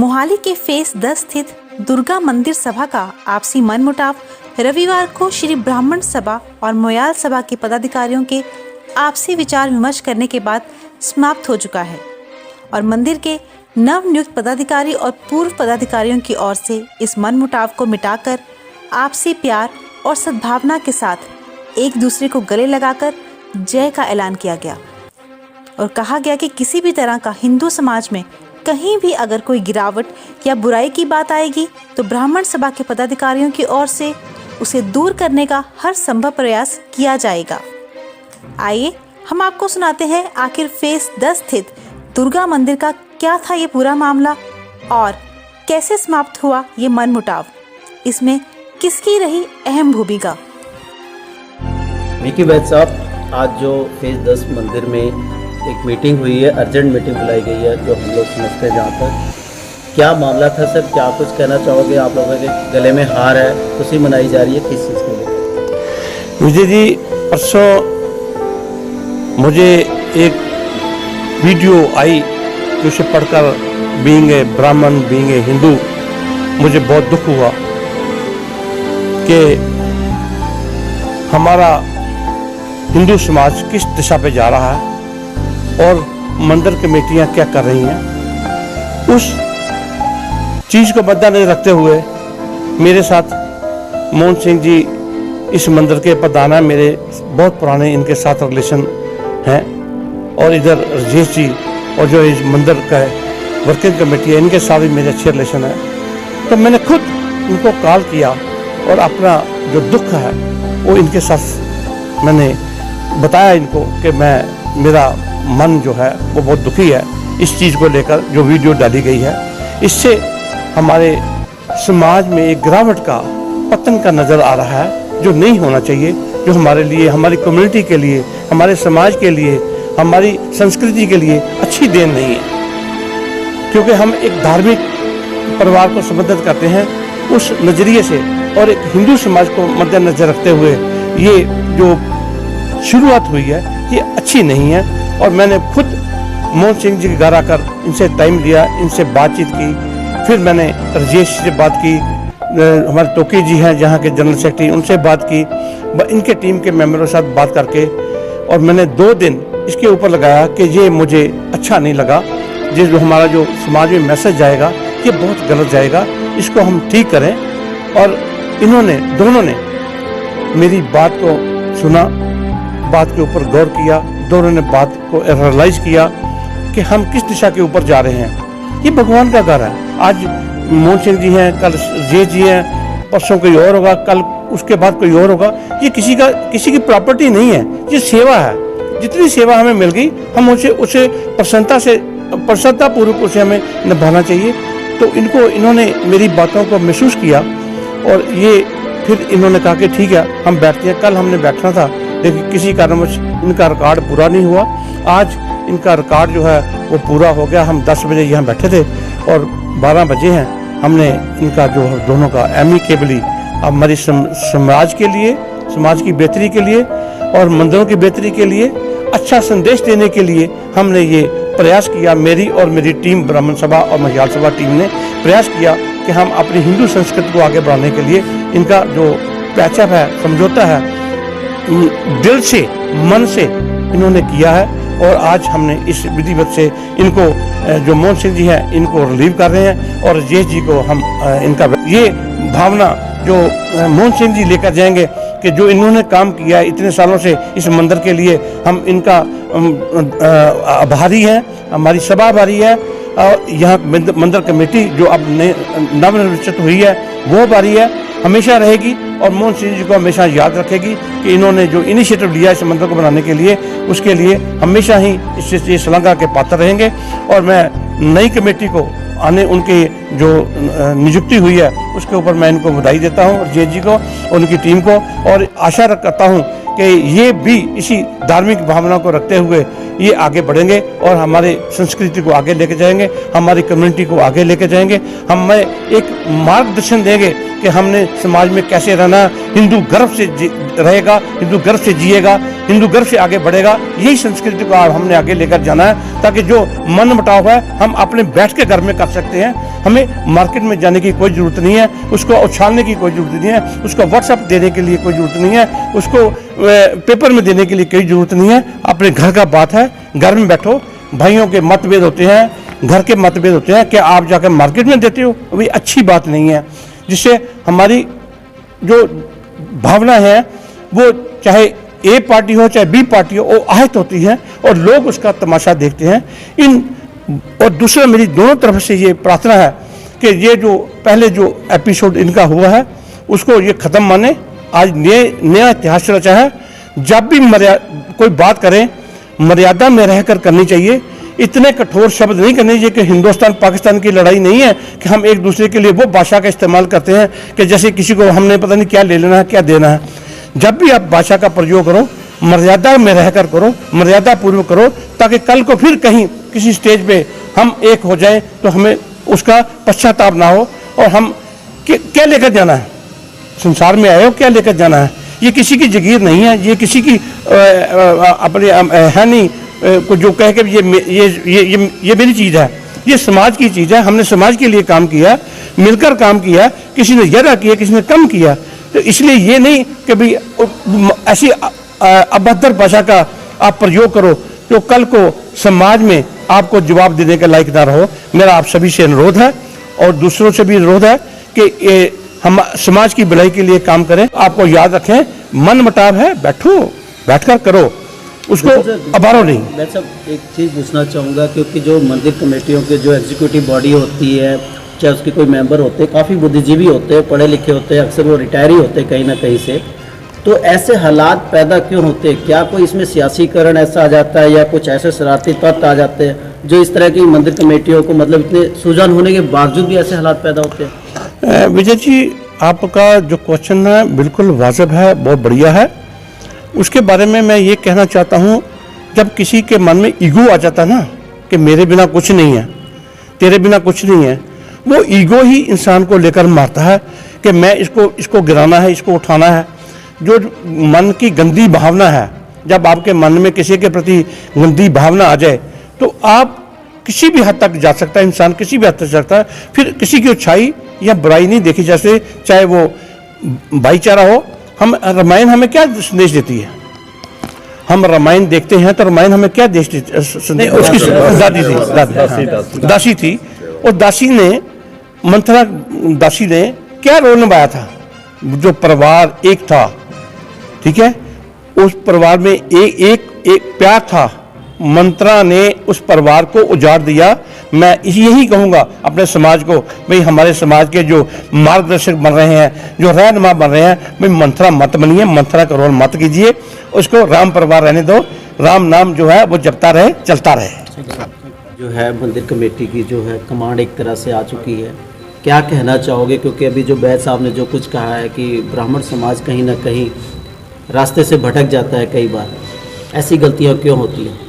मोहाली के फेस 10 स्थित दुर्गा मंदिर सभा का आपसी मनमुटाव रविवार को श्री ब्राह्मण सभा और मोयाल सभा के पदाधिकारियों के आपसी विचार विमर्श करने के बाद समाप्त हो चुका है और मंदिर के नवनियुक्त पदाधिकारी और पूर्व पदाधिकारियों की ओर से इस मनमुटाव को मिटाकर आपसी प्यार और सद्भावना के साथ एक दूसरे को गले लगाकर जय का ऐलान किया गया और कहा गया कि किसी भी तरह का हिंदू समाज में कहीं भी अगर कोई गिरावट या बुराई की बात आएगी तो ब्राह्मण सभा के पदाधिकारियों की ओर से उसे दूर करने का हर संभव प्रयास किया जाएगा। आइए हम आपको सुनाते हैं आखिर फेस 10 स्थित दुर्गा मंदिर का क्या था ये पूरा मामला और कैसे समाप्त हुआ ये मनमुटाव, इसमें किसकी रही अहम भूमिका। विकी वैद साहब, आज जो फेज 10 मंदिर में एक मीटिंग हुई है, अर्जेंट मीटिंग बुलाई गई है, जो हम लोग समझते हैं जहाँ तक क्या मामला था सर, क्या कुछ कहना चाहोगे? आप लोगों के गले में हार है, खुशी मनाई जा रही है, किस चीज़ के लिए? विजय जी, परसों मुझे एक वीडियो आई कि उसे पढ़कर बीइंग ए ब्राह्मण, बीइंग ए हिंदू, मुझे बहुत दुख हुआ कि हमारा हिंदू समाज किस दिशा पे जा रहा है और मंदिर कमेटियां क्या कर रही हैं। उस चीज़ को मद्देनजर रखते हुए मेरे साथ मोहन सिंह जी इस मंदिर के प्रधान हैं, मेरे बहुत पुराने इनके साथ रिलेशन हैं, और इधर राजेश जी और जो इस मंदिर का वर्किंग कमेटी है इनके साथ भी मेरे अच्छे रिलेशन है। तो मैंने खुद इनको कॉल किया और अपना जो दुख है वो इनके साथ मैंने बताया इनको कि मेरा मन जो है वो बहुत दुखी है इस चीज़ को लेकर जो वीडियो डाली गई है। इससे हमारे समाज में एक गिरावट का पतन का नज़र आ रहा है जो नहीं होना चाहिए, जो हमारे लिए, हमारी कम्युनिटी के लिए, हमारे समाज के लिए, हमारी संस्कृति के लिए अच्छी देन नहीं है। क्योंकि हम एक धार्मिक परिवार को संबोधित करते हैं, उस नज़रिए से और एक हिंदू समाज को मद्देनजर रखते हुए ये जो शुरुआत हुई है ये अच्छी नहीं है। और मैंने खुद मोहन सिंह जी के घर आकर इनसे टाइम लिया, इनसे बातचीत की, फिर मैंने राजेश से बात की, हमारे टोकी जी हैं जहाँ के जनरल सेक्रेटरी, उनसे बात की, इनके टीम के मेंबरों के साथ बात करके, और मैंने 2 दिन इसके ऊपर लगाया कि ये मुझे अच्छा नहीं लगा, ये जो हमारा जो समाज में मैसेज जाएगा ये बहुत गलत जाएगा, इसको हम ठीक करें। और इन्होंने दोनों ने मेरी बात को सुना, बात के ऊपर गौर किया, दोनों ने बात को रियलाइज किया कि हम किस दिशा के ऊपर जा रहे हैं। ये भगवान का घर है। आज मोहन सिंह जी हैं, कल जे जी हैं, परसों कोई और होगा, कल उसके बाद कोई और होगा। ये किसी की प्रॉपर्टी नहीं है, ये सेवा है। जितनी सेवा हमें मिल गई हम उसे प्रसन्नता पूर्वक उसे हमें निभाना चाहिए। तो इन्होंने मेरी बातों को महसूस किया और ये फिर इन्होंने कहा कि ठीक है हम बैठते हैं। कल हमने बैठना था लेकिन किसी कारणवश इनका रिकॉर्ड पूरा नहीं हुआ। आज इनका रिकॉर्ड जो है वो पूरा हो गया। हम 10 बजे यहाँ बैठे थे और 12 बजे हैं। हमने इनका जो दोनों का एमिकेबली हमारी समाज के लिए, समाज की बेहतरी के लिए और मंदिरों की बेहतरी के लिए, अच्छा संदेश देने के लिए हमने ये प्रयास किया। मेरी और मेरी टीम, ब्राह्मण सभा और मोयाल सभा टीम ने प्रयास किया कि हम अपनी हिंदू संस्कृति को आगे बढ़ाने के लिए इनका जो पैचअप है, समझौता है, दिल से, मन से इन्होंने किया है। और आज हमने इस विधिवत से इनको, जो मोहन सिंह जी हैं, इनको रिलीव कर रहे हैं और राजेश जी को हम इनका ये भावना जो मोहन सिंह जी लेकर जाएंगे कि जो इन्होंने काम किया है इतने सालों से इस मंदिर के लिए, हम इनका आभारी हैं, हमारी सभा आभारी है। और यहाँ मंदिर कमेटी जो अब नवनिर्वाचित हुई है वो आभारी है, हमेशा रहेगी और मोहन सिंह जी को हमेशा याद रखेगी कि इन्होंने जो इनिशिएटिव लिया इस मंदिर को बनाने के लिए, उसके लिए हमेशा ही इससे श्लाघा के पात्र रहेंगे। और मैं नई कमेटी को आने, उनकी जो नियुक्ति हुई है उसके ऊपर मैं इनको बधाई देता हूँ, जे जी को और उनकी टीम को, और आशा करता हूँ कि ये भी इसी धार्मिक भावना को रखते हुए ये आगे बढ़ेंगे और हमारे संस्कृति को आगे लेके जाएंगे, हमारी कम्युनिटी को आगे लेके जाएंगे। हमें एक मार्गदर्शन देंगे कि हमने समाज में कैसे रहना, हिंदू गर्व से रहेगा, हिंदू गर्व से जिएगा, हिंदू गर्व से आगे बढ़ेगा। यही संस्कृति को हमने आगे लेकर जाना है, ताकि जो मन मुटाव है हम अपने बैठ के घर में कर सकते हैं। हमें मार्केट में जाने की कोई ज़रूरत नहीं है, उसको उछालने की कोई ज़रूरत नहीं है, उसको व्हाट्सएप देने के लिए कोई ज़रूरत नहीं है, उसको पेपर में देने के लिए कोई ज़रूरत नहीं है। अपने घर का बात है, घर में बैठो। भाइयों के मतभेद होते हैं, घर के मतभेद होते हैं, क्या आप जाकर मार्केट में देते हो? अभी अच्छी बात नहीं है, जिससे हमारी जो भावना है वो चाहे ए पार्टी हो चाहे बी पार्टी हो, वो आहत होती है और लोग उसका तमाशा देखते हैं। और दूसरा मेरी दोनों तरफ से ये प्रार्थना है कि ये जो पहले जो एपिसोड इनका हुआ है उसको ये ख़त्म माने। आज नया इतिहास रचा है। जब भी कोई बात करें मर्यादा में रहकर करनी चाहिए। इतने कठोर शब्द नहीं करने चाहिए कि हिंदुस्तान पाकिस्तान की लड़ाई नहीं है कि हम एक दूसरे के लिए वो भाषा का इस्तेमाल करते हैं कि जैसे किसी को हमने पता नहीं क्या ले लेना है क्या देना है। जब भी आप भाषा का प्रयोग करो मर्यादा में रहकर करो, मर्यादा पूर्वक करो, ताकि कल को फिर कहीं किसी स्टेज पे हम एक हो जाएं तो हमें उसका पश्चाताप ना हो। और हम क्या लेकर जाना है, संसार में आए हो क्या लेकर जाना है? ये किसी की जगीर नहीं है, ये किसी की अपने है नहीं को जो कहे कि ये मेरी चीज़ है। ये समाज की चीज़ है। हमने समाज के लिए काम किया, मिलकर काम किया, किसी ने ज़्यादा किया किसी ने कम किया। तो इसलिए ये नहीं कि भाई ऐसी अभद्र भाषा का आप प्रयोग करो जो कल को समाज में आपको जवाब देने के लायक ना रहो। मेरा आप सभी से अनुरोध है और दूसरों से भी अनुरोध है कि हम समाज की भलाई के लिए काम करें। आपको याद रखें, मन मुटाव है, बैठकर करो, उसको अबारो नहीं। मैं सब एक चीज़ पूछना चाहूँगा, क्योंकि जो मंदिर कमेटियों के जो एग्जीक्यूटिव बॉडी होती है, चाहे उसके कोई मेंबर होते हैं, काफ़ी बुद्धिजीवी होते हैं, पढ़े लिखे होते हैं, अक्सर वो रिटायर ही होते हैं कहीं ना कहीं से, तो ऐसे हालात पैदा क्यों होते हैं? क्या कोई इसमें सियासीकरण ऐसा आ जाता है या कुछ ऐसे शरारती तत्व आ जाते हैं जो इस तरह की मंदिर कमेटियों को मतलब इतने सुजान होने के बावजूद भी ऐसे हालात पैदा होते हैं? विजय जी, आपका जो क्वेश्चन है बिल्कुल वाजिब है, बहुत बढ़िया है। उसके बारे में मैं ये कहना चाहता हूँ, जब किसी के मन में ईगो आ जाता है ना कि मेरे बिना कुछ नहीं है, तेरे बिना कुछ नहीं है, वो ईगो ही इंसान को लेकर मारता है कि मैं इसको गिराना है, इसको उठाना है। जो मन की गंदी भावना है, जब आपके मन में किसी के प्रति गंदी भावना आ जाए तो आप किसी भी हद तक जा सकता है, इंसान किसी भी हद तक जा सकता है। फिर किसी की अच्छाई या बुराई नहीं देखी जैसे, चाहे वो भाईचारा हो। हम रामायण हमें क्या संदेश देती है? हम रामायण देखते हैं तो रामायण हमें क्या देश उसकी दासी थी और दासी ने मंथरा दासी ने क्या रोल निभाया था? जो परिवार एक था, ठीक है, उस परिवार में एक प्यार था। मंत्रा ने उस परिवार को उजाड़ दिया। मैं यही कहूँगा अपने समाज को, भाई हमारे समाज के जो मार्गदर्शक बन रहे हैं, जो रहनुमा बन रहे हैं, भाई मंत्रा मत बनिए, मंत्रा का रोल मत कीजिए, उसको राम परिवार रहने दो। राम नाम जो है वो जपता रहे, चलता रहे। जो है मंदिर कमेटी की जो है कमांड एक तरह से आ चुकी है, क्या कहना चाहोगे? क्योंकि अभी जो बैद साहब ने जो कुछ कहा है कि ब्राह्मण समाज कहीं ना कहीं रास्ते से भटक जाता है, कई बार ऐसी गलतियाँ क्यों होती हैं?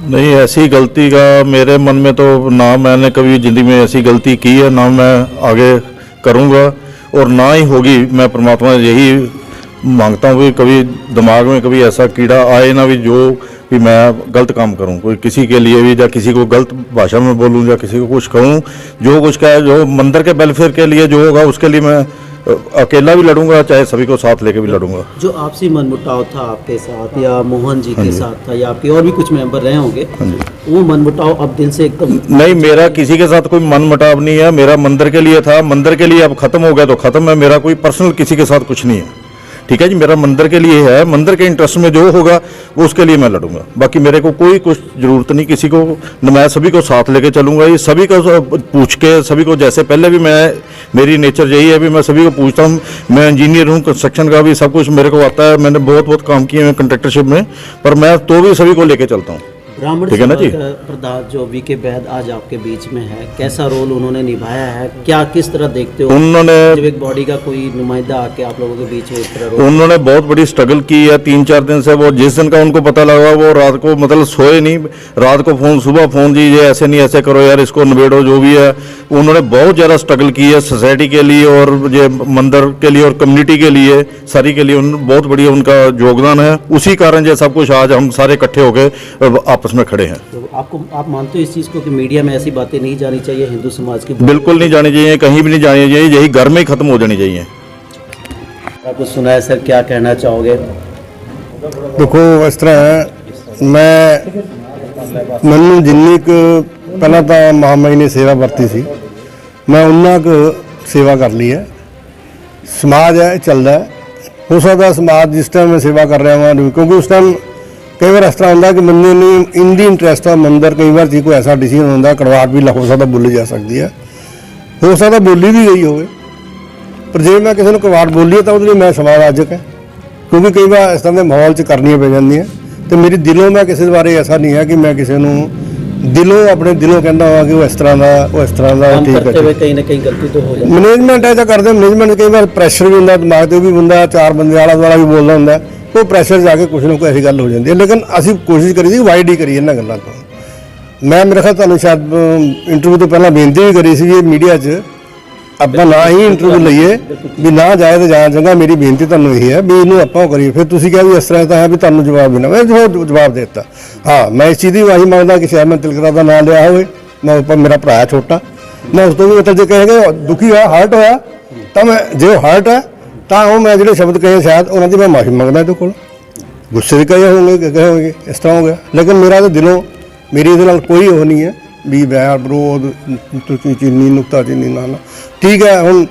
नहीं, ऐसी गलती का मेरे मन में तो ना मैंने कभी ज़िंदगी में ऐसी गलती की है, ना मैं आगे करूँगा और ना ही होगी। मैं परमात्मा यही मांगता हूँ कि कभी दिमाग में कभी ऐसा कीड़ा आए ना भी जो भी मैं गलत काम करूँ, कोई किसी के लिए भी, या किसी को गलत भाषा में बोलूँ या किसी को कुछ कहूँ। जो कुछ कहे, जो मंदिर के वेलफेयर के लिए जो होगा उसके लिए मैं अकेला भी लड़ूंगा, चाहे सभी को साथ लेके भी लड़ूंगा। जो आपसी मनमुटाव था आपके साथ या मोहन जी के साथ था या आपके और भी कुछ मेंबर रहे होंगे, वो मनमुटाव अब दिल से एकदम नहीं, मेरा किसी के साथ कोई मनमुटाव नहीं है। मेरा मंदिर के लिए था, मंदिर के लिए अब खत्म हो गया तो खत्म है। मेरा कोई पर्सनल किसी के साथ कुछ नहीं है, ठीक है जी। मेरा मंदिर के लिए है, मंदिर के इंटरेस्ट में जो होगा वो उसके लिए मैं लड़ूंगा। बाकी मेरे को कोई कुछ जरूरत नहीं किसी को, मैं सभी को साथ लेके चलूंगा। ये सभी को पूछ के, सभी को, जैसे पहले भी मेरी नेचर यही है भी मैं सभी को पूछता हूँ। मैं इंजीनियर हूँ, कंस्ट्रक्शन का भी सब कुछ मेरे को आता है, मैंने बहुत काम किए हैं कंट्रैक्टरशिप में, पर मैं तो भी सभी को लेके चलता हूँ। ब्राह्मण ठीक है ना सभा जी। का प्रधान जो वीके बैद आज आपके बीच में है, कैसा रोल उन्होंने निभाया है, क्या किस तरह देखते हो उन्होंने जब एक बॉडी का कोई नुमाइंदा आके आप लोगों के बीच में इस तरह रोल? उन्होंने बहुत बड़ी स्ट्रगल की है 3-4 दिन से। वो जिस दिन का उनको पता लगा वो रात को मतलब सोए नहीं, रात को फोन, सुबह फोन, जी ये ऐसे नहीं ऐसे करो यार, इसको निबेड़ो, जो भी है। उन्होंने बहुत ज़्यादा स्ट्रगल की है सोसाइटी के लिए और ये मंदिर के लिए और कम्युनिटी के लिए, सारी के लिए बहुत बढ़िया उनका योगदान है। उसी कारण ये सब कुछ आज हम सारे इकट्ठे होकर आपस में खड़े हैं। तो आप मानते हो इस चीज़ को कि मीडिया में ऐसी बातें नहीं जानी चाहिए हिंदू समाज की? बिल्कुल नहीं जानी चाहिए, कहीं भी नहीं जानी चाहिए, यही घर में ही खत्म हो जानी चाहिए। आपको सुना है सर, क्या कहना चाहोगे? देखो इस तरह है, ਮੈਨੂੰ ਜਿੰਨੀ ਕੁ ਪਹਿਲਾਂ ਤਾਂ ਮਹਾਮਾਈ ਨੇ ਸੇਵਾ ਵਰਤੀ ਸੀ, ਮੈਂ ਉਹਨਾਂ ਕੁ ਸੇਵਾ ਕਰ ਲਈ ਹੈ। ਸਮਾਜ ਹੈ, ਇਹ ਚੱਲਦਾ ਹੈ। ਹੋ ਸਕਦਾ ਸਮਾਜ ਜਿਸ ਟਾਈਮ ਮੈਂ ਸੇਵਾ ਕਰ ਰਿਹਾ ਹਾਂ, ਕਿਉਂਕਿ ਉਸ ਟਾਈਮ ਕਈ ਵਾਰ ਇਸ ਤਰ੍ਹਾਂ ਹੁੰਦਾ ਕਿ ਬੰਦੇ ਨੂੰ ਇਨ ਦੀ ਇੰਟਰਸਟ ਆ ਮੰਦਰ, ਕਈ ਵਾਰ ਜੀ ਕੋਈ ਐਸਾ ਡਿਸੀਜਨ ਹੁੰਦਾ ਕੜਵਾਹਟ ਵੀ ਹੋ ਸਕਦਾ ਬੋਲੀ ਜਾ ਸਕਦੀ ਹੈ, ਹੋ ਸਕਦਾ ਬੋਲੀ ਵੀ ਗਈ ਹੋਵੇ। ਪਰ ਜੇ ਮੈਂ ਕਿਸੇ ਨੂੰ ਕੜਵਾਹਟ ਬੋਲੀ ਤਾਂ ਉਹਦੇ ਲਈ ਮੈਂ ਸਮਾਜਿਕ ਹੈ, ਕਿਉਂਕਿ ਕਈ ਵਾਰ ਇਸ ਤਰ੍ਹਾਂ ਦੇ ਮਾਹੌਲ 'ਚ ਕਰਨੀਆਂ ਪੈ ਜਾਂਦੀਆਂ। ਤੇ ਮੇਰੀ ਦਿਲੋਂ ਮੈਂ ਕਿਸੇ ਬਾਰੇ ਐਸਾ ਨਹੀਂ ਹੈ ਕਿ ਮੈਂ ਕਿਸੇ ਨੂੰ ਦਿਲੋਂ ਆਪਣੇ ਦਿਲੋਂ ਕਹਿੰਦਾ ਹਾਂ ਕਿ ਉਹ ਇਸ ਤਰ੍ਹਾਂ ਦਾ काम ਠੀਕ करते हुए ਹੈ। कहीं ना कहीं गलती तो हो जाती ਮੈਨੇਜਮੈਂਟ ਐਸਾ ਕਰਦੇ, ਮੈਨੇਜਮੈਂਟ ਕਈ ਵਾਰ ਪ੍ਰੈਸ਼ਰ ਵੀ ਹੁੰਦਾ ਦਿਮਾਗ 'ਤੇ, ਉਹ ਵੀ ਬੰਦਾ 4 ਬੰਦੇ ਆਲਾ ਦੁਆਲਾ ਵੀ ਬੋਲਦਾ ਹੁੰਦਾ, ਉਹ ਪ੍ਰੈਸ਼ਰ ਜਾ ਕੇ ਕੁਛ ਨਾ ਕੋਈ ਐਸੀ ਗੱਲ ਹੋ ਜਾਂਦੀ ਹੈ। ਲੇਕਿਨ ਅਸੀਂ ਕੋਸ਼ਿਸ਼ ਕਰੀ ਸੀ ਵਾਈਡ ਹੀ ਕਰੀਏ ਇਹਨਾਂ ਗੱਲਾਂ ਤੋਂ। ਮੈਂ ਮੇਰੇ ਖਿਆਲ ਤੁਹਾਨੂੰ ਸ਼ਾਇਦ ਇੰਟਰਵਿਊ ਤੋਂ ਪਹਿਲਾਂ ਬੇਨਤੀ ਵੀ ਕਰੀ ਸੀ ਮੀਡੀਆ 'ਚ ਆਪਾਂ ਨਾ ਹੀ ਇੰਟਰਵਿਊ ਲਈਏ, ਵੀ ਨਾ ਜਾਏ ਤਾਂ ਜਾਣਾ ਚੰਗਾ। ਮੇਰੀ ਬੇਨਤੀ ਤੁਹਾਨੂੰ ਇਹ ਹੈ ਵੀ ਇਹਨੂੰ ਆਪਾਂ ਉਹ ਕਰੀਏ। ਫਿਰ ਤੁਸੀਂ ਕਿਹਾ ਵੀ ਇਸ ਤਰ੍ਹਾਂ ਤਾਂ ਹੈ ਵੀ ਤੁਹਾਨੂੰ ਜਵਾਬ ਦੇਣਾ, ਮੈਂ ਜਵਾਬ ਦੇ ਦਿੱਤਾ। ਹਾਂ, ਮੈਂ ਇਸ ਚੀਜ਼ ਦੀ ਵਾਹੀ ਮੰਗਦਾ ਕਿ ਸ਼ਾਇਦ ਮੈਂ ਤਿਲਕਰਾ ਦਾ ਨਾਂ ਲਿਆ ਹੋਵੇ, ਮੈਂ ਉੱਪਰ ਮੇਰਾ ਭਰਾ ਛੋਟਾ, ਮੈਂ ਉਸ ਤੋਂ ਵੀ ਮਤਲਬ ਜੇ ਕਹੇਗਾ ਦੁਖੀ ਹੋਇਆ, ਹਰਟ ਹੋਇਆ, ਤਾਂ ਮੈਂ ਜੇ ਉਹ ਹਰਟ ਹੈ ਤਾਂ ਉਹ ਮੈਂ ਜਿਹੜੇ ਸ਼ਬਦ ਕਹੇ ਸ਼ਾਇਦ ਉਹਨਾਂ ਦੀ ਮੈਂ ਮਾਫੀ ਮੰਗਦਾ ਇਹਦੇ ਕੋਲ। ਗੁੱਸੇ ਦੇ ਕਹੇ ਹੋਣਗੇ, ਇਸ ਤਰ੍ਹਾਂ ਹੋ ਗਿਆ, ਲੇਕਿਨ ਮੇਰਾ ਤਾਂ ਦਿਲੋਂ ਮੇਰੀ ਇਹਦੇ ਨਾਲ ਕੋਈ ਉਹ ਨਹੀਂ ਹੈ ਵੀ ਵੈਰ ਵਿਰੋਧ ਚੀਨੀ ਨੁਕਤਾ ਚੀਨੀ ਨਾ। ਠੀਕ ਹੈ, ਹੁਣ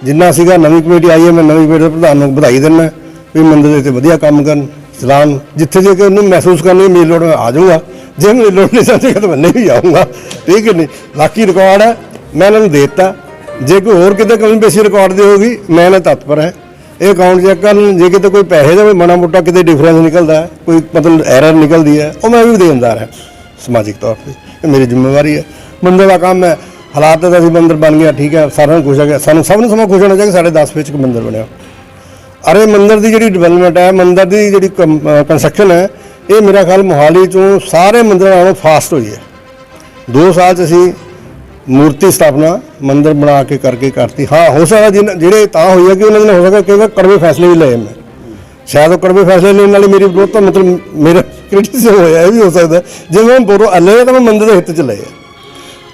ਜਿੰਨਾ ਸੀਗਾ ਨਵੀਂ ਕਮੇਟੀ ਆਈ ਹੈ, ਮੈਂ ਨਵੀਂ ਕਮੇਟੀ ਦੇ ਪ੍ਰਧਾਨ ਨੂੰ ਵਧਾਈ ਦਿੰਦਾ ਵੀ ਮੰਦਰ ਦੇ 'ਤੇ ਵਧੀਆ ਕੰਮ ਕਰਨ। ਸਲਾਮ ਜਿੱਥੇ ਜੇ ਕਿ ਉਹਨੂੰ ਮਹਿਸੂਸ ਕਰਨੀ ਮੇਰੀ ਲੋੜ ਮੈਂ ਆ ਜਾਊਗਾ, ਜੇ ਮੇਰੀ ਲੋੜ ਨਹੀਂ ਸਮਝੇਗਾ ਤਾਂ ਮੈਂ ਨਹੀਂ ਵੀ ਆਊਂਗਾ, ਠੀਕ ਹੈ ਨਹੀਂ। ਬਾਕੀ ਰਿਕਾਰਡ ਹੈ ਮੈਂ ਇਹਨਾਂ ਨੂੰ ਦੇ ਦਿੱਤਾ, ਜੇ ਕੋਈ ਹੋਰ ਕਿਤੇ ਕਮੀ ਪੇਸ਼ੀ ਰਿਕਾਰਡ ਦੀ ਹੋਊਗੀ ਮੈਂ ਇਹਨਾਂ ਤਤਪਰ ਹੈ। ਇਹ ਅਕਾਊਂਟ ਚੈੱਕ ਕਰਨ, ਜੇ ਕਿਤੇ ਕੋਈ ਪੈਸੇ ਦਾ ਮਾੜਾ ਮੋਟਾ ਕਿਤੇ ਡਿਫਰੈਂਸ ਨਿਕਲਦਾ ਹੈ, ਕੋਈ ਮਤਲਬ ਐਰਰ ਨਿਕਲਦੀ ਹੈ, ਉਹ ਮੈਂ ਵੀ ਦੇਣਦਾਰ ਹੈ ਸਮਾਜਿਕ ਤੌਰ 'ਤੇ। ਇਹ ਮੇਰੀ ਜ਼ਿੰਮੇਵਾਰੀ ਹੈ, ਮੰਦਰ ਦਾ ਕੰਮ ਹੈ। ਹਾਲਾਤ ਤਾਂ ਅਸੀਂ ਮੰਦਰ ਬਣ ਗਿਆ, ਠੀਕ ਹੈ, ਸਾਰਿਆਂ ਨੂੰ ਖੁਸ਼ ਹੋ ਗਿਆ, ਸਾਨੂੰ ਸਭ ਨੂੰ ਸਮਾਂ ਖੁਸ਼ ਹੋਣਾ ਚਾਹੀਦਾ। ਸਾਡੇ 10 ਵਿੱਚ ਇੱਕ ਮੰਦਰ ਬਣਿਆ। ਅਰੇ ਮੰਦਰ ਦੀ ਜਿਹੜੀ ਡਿਵੈਲਪਮੈਂਟ ਹੈ, ਮੰਦਰ ਦੀ ਜਿਹੜੀ ਕੰਸਟਰਕਸ਼ਨ ਹੈ, ਇਹ ਮੇਰਾ ਖਿਆਲ ਮੋਹਾਲੀ 'ਚੋਂ ਸਾਰੇ ਮੰਦਰਾਂ ਨਾਲੋਂ ਫਾਸਟ ਹੋਈ ਹੈ। 2 ਸਾਲ 'ਚ ਅਸੀਂ ਮੂਰਤੀ ਸਥਾਪਨਾ ਮੰਦਰ ਬਣਾ ਕੇ ਕਰਕੇ ਕਰਤੀ। ਹਾਂ, ਹੋ ਸਕਦਾ ਜਿਹੜੇ ਤਾਂ ਹੋਈ ਹੈ ਕਿ ਉਹਨਾਂ ਨੇ ਹੋ ਸਕਦਾ ਕਈ ਵਾਰ ਕੜਵੇ ਫੈਸਲੇ ਵੀ ਲਏ ਮੈਂ, ਸ਼ਾਇਦ ਉਹ ਕੜਵੇ ਫੈਸਲੇ ਲੈਣ ਵਾਲੇ ਮੇਰੀ ਵਿਰੋਧ ਤਾਂ ਮਤਲਬ ਮੇਰਾ ਕ੍ਰਿਟਿਸਿਜ਼ਮ ਹੋਇਆ, ਇਹ ਵੀ ਹੋ ਸਕਦਾ। ਜੇ ਮੈਂ ਬੋਲੋ ਅੱਲੇ ਤਾਂ ਮੈਂ ਮੰਦਰ ਦੇ ਹਿੱਤ 'ਚ ਲਏ ਆ,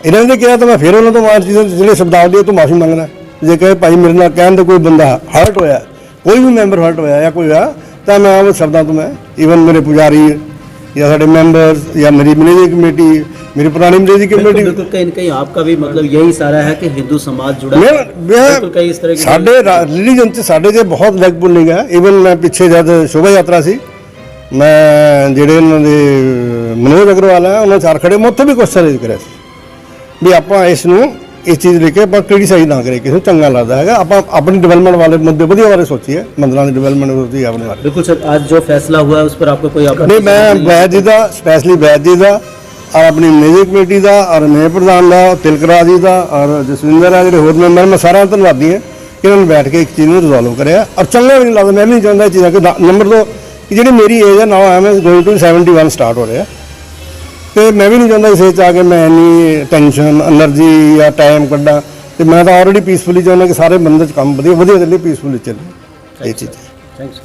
ਇਹਨਾਂ ਨੇ ਕਿਹਾ ਤਾਂ ਮੈਂ ਫਿਰ ਉਹਨਾਂ ਤੋਂ ਜਿਹੜੇ ਸ਼ਬਦਾਵਲੀ ਉਹ ਤੋਂ ਮਾਫੀ ਮੰਗਦਾ। ਜੇ ਕਹੇ ਭਾਈ ਮੇਰੇ ਨਾਲ ਕਹਿਣ ਤੋਂ ਕੋਈ ਬੰਦਾ ਹਰਟ ਹੋਇਆ, ਕੋਈ ਵੀ ਮੈਂਬਰ ਹਰਟ ਹੋਇਆ ਜਾਂ ਕੋਈ ਹੋਇਆ, ਤਾਂ ਮੈਂ ਉਹ ਸ਼ਬਦਾਂ ਤੋਂ ਮੈਂ ਈਵਨ ਮੇਰੇ ਪੁਜਾਰੀ ਜਾਂ ਸਾਡੇ ਮੈਂਬਰ ਜਾਂ ਮੇਰੀ ਮੈਨੇਜਿੰਗ ਕਮੇਟੀ, मेरी पुरानी मैनेजिंग कमेटी, बिल्कुल कहीं न कहीं आपका भी मतलब यही सारा है कि हिंदू समाज जुड़ा है। बिल्कुल कहीं इस तरह की साढ़े रिलीजन से साढ़े जे बहुत लेग पुलिंग है। इवन मैं पिछे जब शोभा यात्रा सी, मैं ਜਿਹੜੇ ਇਹਨਾਂ ਦੇ ਮਨੋਜ ਅਗਰਵਾਲ ਹੈ ਉਹਨਾਂ 4 ਖੜੇ, ਮੈਂ ਉੱਥੇ ਵੀ ਕੁਐਸਚਨ ਰੇਜ਼ ਕਰਿਆ ਸੀ ਵੀ ਆਪਾਂ ਇਸ ਨੂੰ ਇਸ ਚੀਜ਼ ਲੈ ਕੇ ਆਪਾਂ ਕ੍ਰਿਟਿਸਾਈਜ਼ ਨਾ ਕਰੇ, ਕਿਸੇ ਨੂੰ ਚੰਗਾ ਲੱਗਦਾ ਹੈਗਾ, ਆਪਾਂ ਆਪਣੀ ਡਿਵੈਲਪਮੈਂਟ ਵਾਲੇ ਮੁੱਦੇ ਵਧੀਆ ਬਾਰੇ ਸੋਚੀਏ, ਮੰਦਰਾਂ ਦੀ ਡਿਵੈਲਪਮੈਂਟ ਹੋਤੀ ਆਪਣੇ ਬਾਰੇ। बिल्कुल सर, आज जो फैसला हुआ है उस पर आपको कोई नहीं, मैं वैद जी का स्पैशली वैद जी का और अपनी मैनेजिंग कमेटी का और मेरे प्रधान का तिलकरा जी का और जसविंदर है जो होर मैंबर, मैं सारा धन्यवादी है कि इन्होंने बैठ के एक चीज़ में रिजॉल्व कराया। और चंगा भी नहीं लगता, मैं भी नहीं चाहता चीज़ा कि नंबर 2 कि जी मेरी एज है, now I am going to 71 start हो रहा है, तो मैं भी नहीं चाहता इस एज आके मैं इन्नी टेंशन एनर्जी या टाइम कड्डा। तो मैं तो ऑलरेडी पीसफुली चाहता कि सारे मंदिर च काम वधिया चले, पीसफुली चले, ये चीज़। थैंक्स।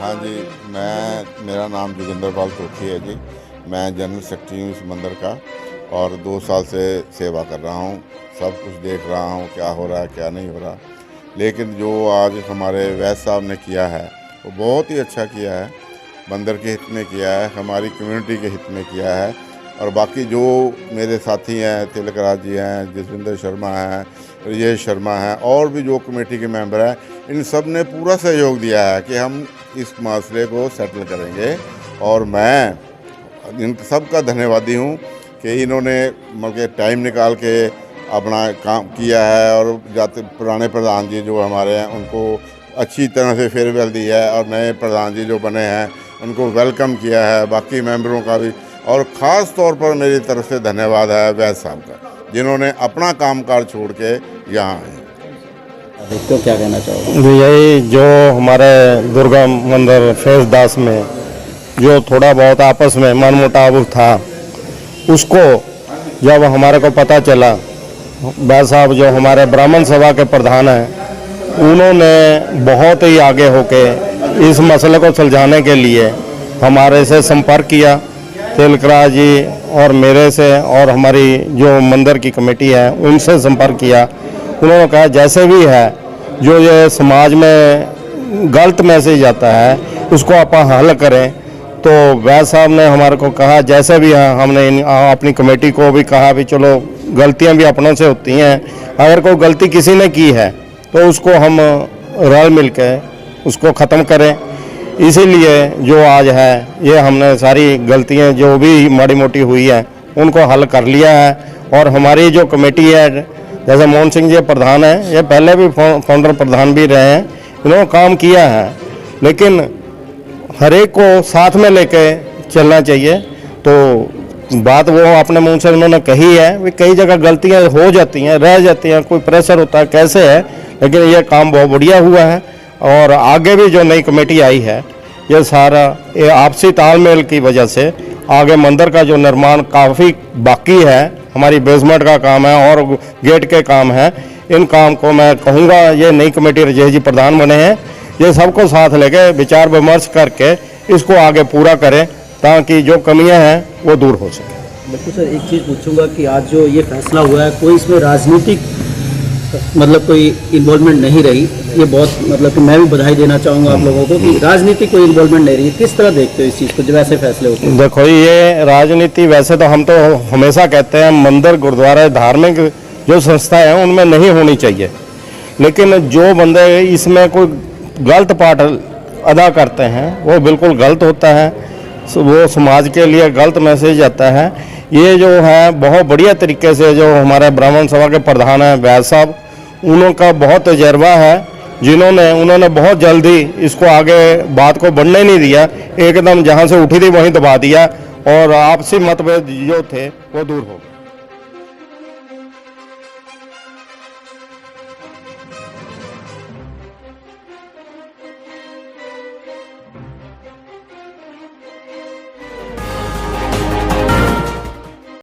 हाँ जी, मेरा नाम जोगिंदर पाल तोखी है जी। मैं जनरल सेक्रेटरी हूँ इस मंदिर का और 2 साल से सेवा कर रहा हूँ, सब कुछ देख रहा हूँ क्या हो रहा है क्या नहीं हो रहा। लेकिन जो आज हमारे वैद साहब ने किया है वो बहुत ही अच्छा किया है, मंदिर के हित में किया है, हमारी कम्युनिटी के हित में किया है। और बाकी जो मेरे साथी हैं, तिलकराज जी हैं, जसविंदर शर्मा हैं, राजेश शर्मा हैं, और भी जो कमेटी के मेंबर हैं, इन सब ने पूरा सहयोग दिया है कि हम इस मसले को सेटल करेंगे। और मैं इन सब का धन्यवादी हूँ कि इन्होंने मतलब टाइम निकाल के अपना काम किया है। और जाते पुराने प्रधान जी जो हमारे हैं उनको अच्छी तरह से फेयरवेल दी है और नए प्रधान जी जो बने हैं उनको वेलकम किया है, बाकी मेंबरों का भी। और ख़ास तौर पर मेरी तरफ से धन्यवाद है वैद साहब का, जिन्होंने अपना कामकाज छोड़ के यहाँ आए। तो क्या कहना चाहोगे? यही जो हमारे दुर्गा मंदिर फेज 10 में जो थोड़ा बहुत आपस में मनमुटाव था, उसको जब हमारे को पता चला, वैद साहब जो हमारे ब्राह्मण सभा के प्रधान हैं, उन्होंने बहुत ही आगे होके इस मसले को सुलझाने के लिए हमारे से संपर्क किया। तिलकराज जी और मेरे से और हमारी जो मंदिर की कमेटी है उनसे संपर्क किया। उन्होंने कहा जैसे भी है, जो ये समाज में गलत मैसेज आता है उसको आप हल करें। तो वैद साहब ने हमारे को कहा जैसे भी है, हमने अपनी कमेटी को भी कहा भी चलो गलतियां भी अपनों से होती हैं, अगर कोई गलती किसी ने की है तो उसको हम रल मिल के उसको ख़त्म करें। इसीलिए जो आज है ये हमने सारी गलतियां जो भी माड़ी मोटी हुई है उनको हल कर लिया है। और हमारी जो कमेटी है, जैसे मोहन सिंह जी प्रधान हैं, ये पहले भी फाउंडर प्रधान भी रहे हैं, इन्होंने काम किया है, लेकिन हर एक को साथ में लेके चलना चाहिए। तो बात वो अपने मुंह से उन्होंने कही है कि कई जगह गलतियां हो जाती हैं, रह जाती हैं, कोई प्रेशर होता है, कैसे है, लेकिन ये काम बहुत बढ़िया हुआ है। और आगे भी जो नई कमेटी आई है, ये सारा ये आपसी तालमेल की वजह से आगे मंदिर का जो निर्माण काफ़ी बाकी है, हमारी बेसमेंट का काम है और गेट के काम है, इन काम को मैं कहूँगा ये नई कमेटी राजेश जी प्रधान बने हैं, ये सबको साथ लेके विचार विमर्श करके इसको आगे पूरा करें ताकि जो कमियां हैं वो दूर हो सके। बिल्कुल सर, एक चीज़ पूछूंगा कि आज जो ये फैसला हुआ है, कोई इसमें राजनीतिक मतलब कोई इन्वॉल्वमेंट नहीं रही, ये बहुत मतलब कि मैं भी बधाई देना चाहूँगा आप लोगों को कि राजनीतिक कोई इन्वॉल्वमेंट नहीं रही। किस तरह देखते हो इस चीज़ को जब ऐसे फैसले होते हैं? देखो ये राजनीति वैसे तो हम तो हमेशा कहते हैं मंदिर गुरुद्वारा धार्मिक जो संस्थाएं हैं उनमें नहीं होनी चाहिए, लेकिन जो बंदे इसमें कोई गलत पार्ट अदा करते हैं वो बिल्कुल गलत होता है, वो समाज के लिए गलत मैसेज आता है। ये जो है बहुत बढ़िया तरीके से जो हमारे ब्राह्मण सभा के प्रधान हैं वैद साहब, उनका बहुत तजर्बा है, उन्होंने बहुत जल्दी इसको आगे बात को बढ़ने नहीं दिया, एकदम जहाँ से उठी थी वहीं दबा दिया और आपसी मतभेद जो थे वो दूर हो गए।